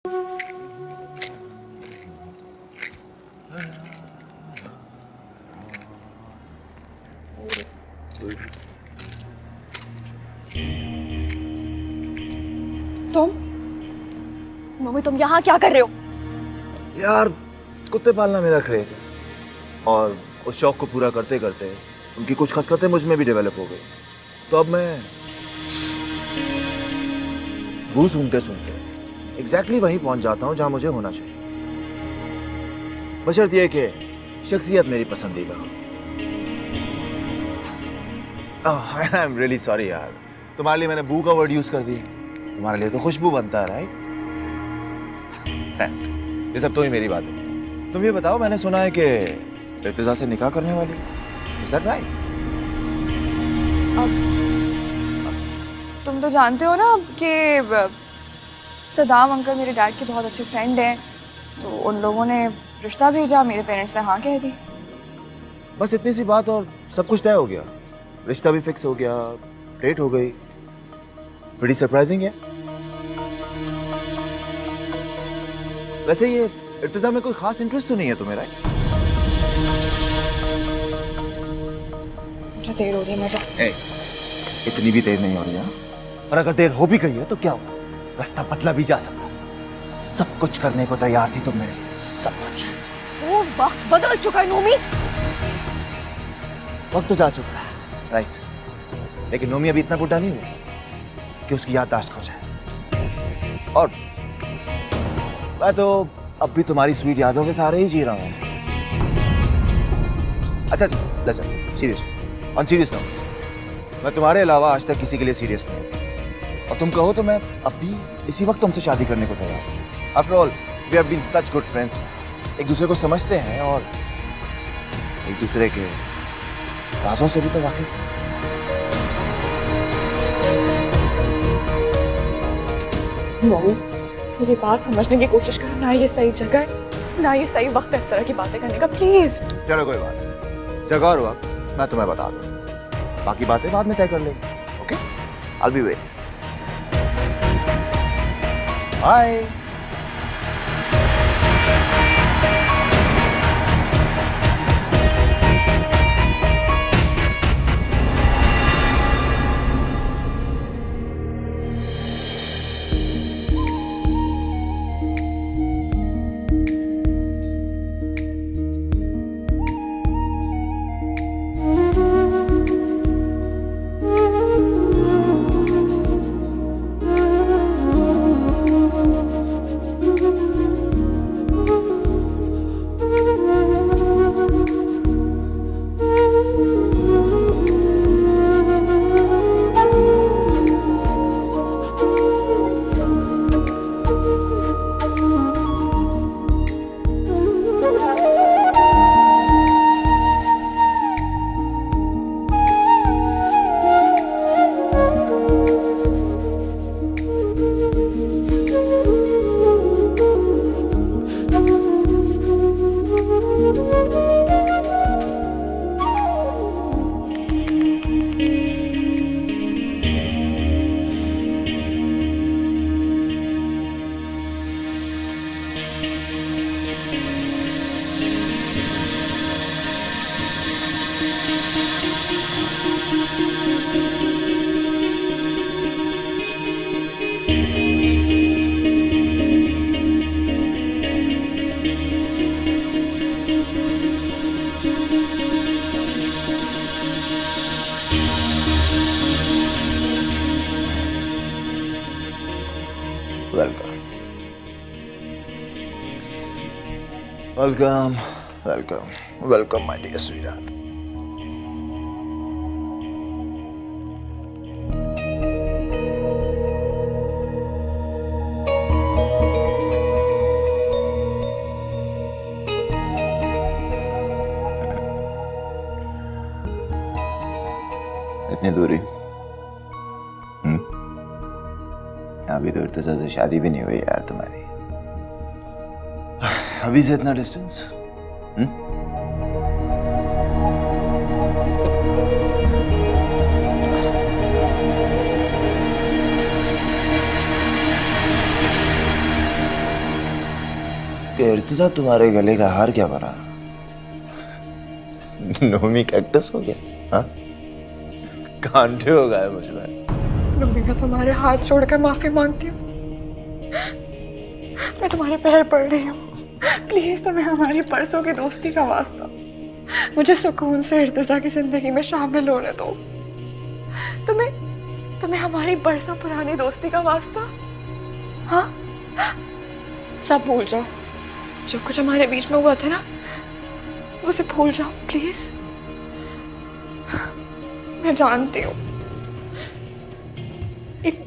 तुम मम्मी, तुम यहाँ क्या कर रहे हो? यार, कुत्ते पालना मेरा क्रेज है और उस शौक को पूरा करते करते उनकी कुछ खसलतें मुझ में भी डेवलप हो गई। तो अब मैं वो सुनते सुनते एग्जैक्टली वहीं पहुंच जाता हूं जहां मुझे होना चाहिए, बशर्ते ये कि शख्सियत मेरी पसंदीदा हो। आई एम रियली सॉरी यार, तुम्हारे लिए मैंने बू का वर्ड यूज कर दिया। तुम्हारे लिए तो खुशबू बनता है, राइट? ये सब तो ही मेरी बात है। तुम ये बताओ, मैंने सुना है कि इर्तिजा से निकाह करने वाली, इज दैट राइट? तुम तो जानते हो ना कि सदाम अंकल मेरे डैड के बहुत अच्छे फ्रेंड हैं, तो उन लोगों ने रिश्ता भेजा, मेरे पेरेंट्स ने हाँ कह दी। बस इतनी सी बात और सब कुछ तय हो गया, रिश्ता भी फिक्स हो गया, डेट हो गई। बड़ी सरप्राइजिंग है। वैसे ये इर्तिजा में कोई खास इंटरेस्ट तो नहीं है तुम्हें, राइट? मुझे देर हो रही है, मैं इतनी भी देर नहीं हो रही है, और अगर देर हो भी गई है तो क्या हुआ, रास्ता बदला भी जा सकता। सब कुछ करने को तैयार थी तुम मेरे लिए, सब कुछ। वो वक्त बदल चुका है नोमी। वक्त तो जा चुका है, राइट, लेकिन नोमी अभी इतना बुढ़ा नहीं हुआ कि उसकी याददाश्त खो जाए। और मैं तो अब भी तुम्हारी स्वीट यादों के सहारे ही जी रहा हूँ। अच्छा listen, seriously, on serious note, मैं तुम्हारे अलावा आज तक किसी के लिए सीरियस नहीं हूँ, और तुम कहो तो मैं अभी इसी वक्त तुमसे शादी करने को तैयार हूँ। After all we have been such good friends, एक दूसरे को समझते हैं और एक दूसरे के राजों से भी तो वाकिफ हैं। मम्मी, मेरी बात समझने की कोशिश करो ना, ये सही जगह है ना, ये सही वक्त है इस तरह की बातें करने का, प्लीज। चलो कोई बात नहीं, जगह और वक्त मैं तुम्हें बता दूँ, बाकी बातें बाद में तय कर लेंगे। Okay, I will be waiting. Bye. Welcome, welcome, welcome, my dear sweetheart. इतनी दूरी? अभी तो इर्तिजा से शादी भी नहीं हुई यार तुम्हारी, अभी से इतना डिस्टेंस? इर्तिजा, तुम्हारे गले का हार क्या बना? नोमी कैक्टस हो गया? हाँ, कांटे हो गए मुझ में। नोमी, मैं तुम्हारे हाथ छोड़कर माफी मांगती हूँ। मैं तुम्हारे पैर पड़ रही हूँ। प्लीज तुम्हें हमारी परसों की दोस्ती का वास्ता मुझे सुकून से इर्तिजा की जिंदगी में शामिल होने दो। तुम्हें हमारी बरसों पुरानी दोस्ती का वास्ता। हाँ, सब भूल जाओ। जो कुछ हमारे बीच में हुआ था ना, उसे भूल जाओ प्लीज। मैं जानती हूँ एक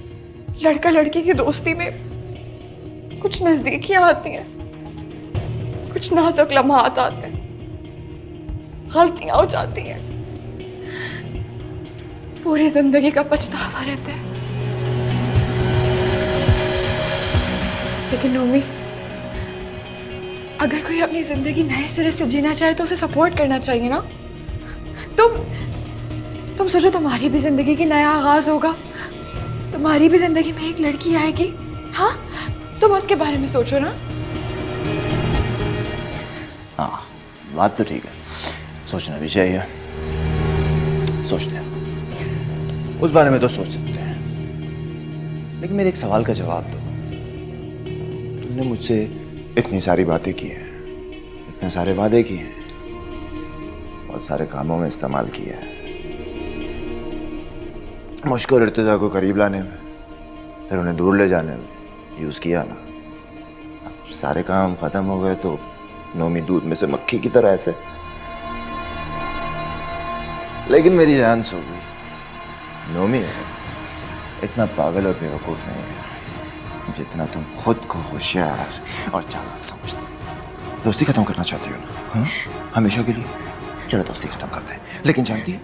लड़का लड़की की दोस्ती में कुछ नजदीकियां आती हैं, कुछ नाजुक लम्हात आते हैं, गलतियां हो जाती हैं, पूरी जिंदगी का पछतावा रहता है। लेकिन नोमी, अगर कोई अपनी जिंदगी नए सिरे से जीना चाहे तो उसे सपोर्ट करना चाहिए ना। तुम सोचो, तुम्हारी भी जिंदगी की नया आगाज होगा, तुम्हारी भी जिंदगी में एक लड़की आएगी। हाँ, तुम उसके बारे में सोचो ना। हाँ, बात तो ठीक है, सोचना भी चाहिए। सोचते हैं, उस बारे में तो सोच सकते हैं, लेकिन मेरे एक सवाल का जवाब दो। तुमने मुझसे इतनी सारी बातें की हैं, इतने सारे वादे किए हैं, बहुत सारे कामों में इस्तेमाल किया है, मुझको और इर्तिजा को करीब लाने में, फिर उन्हें दूर ले जाने में यूज किया ना। अब सारे काम खत्म हो गए तो नोमी दूध में से मक्खी की तरह ऐसे। लेकिन मेरी जान सो गई। नोमी इतना पागल और बेवकूफ नहीं है जितना तुम खुद को होशियार और चालाक समझती। दोस्ती खत्म करना चाहती हो ना? हाँ, हमेशा के लिए? चलो दोस्ती खत्म करते हैं। लेकिन जानती है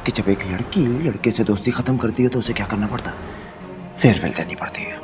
कि जब एक लड़की लड़के से दोस्ती खत्म करती है तो उसे क्या करना पड़ता है? फेयरवेल देनी पड़ती है।